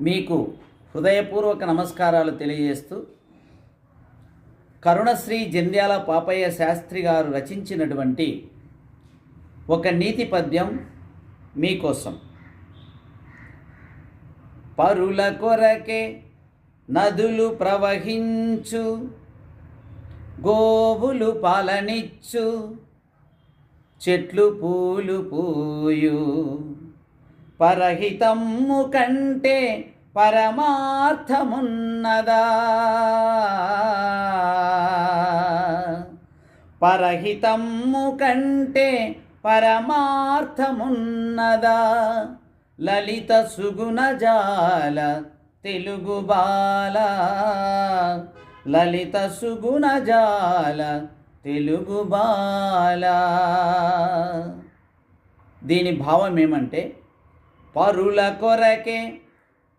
మీకు హృదయపూర్వక నమస్కారాలు తెలియజేస్తూ కరుణశ్రీ జంధ్యాల పాపయ్య శాస్త్రి గారు రచించినటువంటి ఒక నీతి పద్యం మీకోసం. పరుల కొరకే నదులు ప్రవహించు, గోవులు పాలనిచ్చు, చెట్లు పూలు పూయు, పరహితమ్ము కంటే పరమార్థమున్నదా, పరహితమ్ము కంటే పరమార్థమున్నదా, లలిత సుగుణజాల తెలుగు బాల, లలిత సుగుణజాల తెలుగు బాల. దీని భావం ఏమంటే, పరుల కొరకే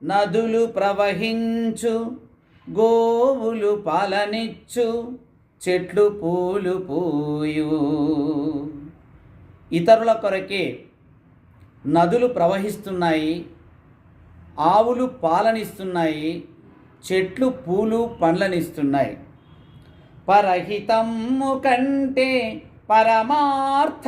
నదులు ప్రవహించు, గోవులు పాలనిచ్చు, చెట్లు పూలు పూయు. ఇతరుల కొరకే నదులు ప్రవహిస్తున్నాయి, ఆవులు పాలనిస్తున్నాయి, చెట్లు పూలు పండ్లనిస్తున్నాయి. పరహితమ్ము కంటే పరమార్థమున్నదా,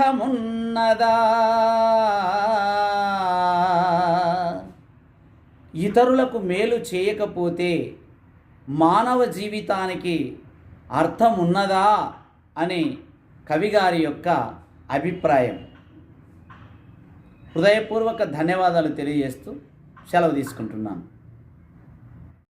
ఇతరులకు మేలు చేయకపోతే మానవ జీవితానికి అర్థం ఉన్నదా అని కవిగారి యొక్క అభిప్రాయం. హృదయపూర్వక ధన్యవాదాలు తెలియజేస్తూ సెలవు తీసుకుంటున్నాను.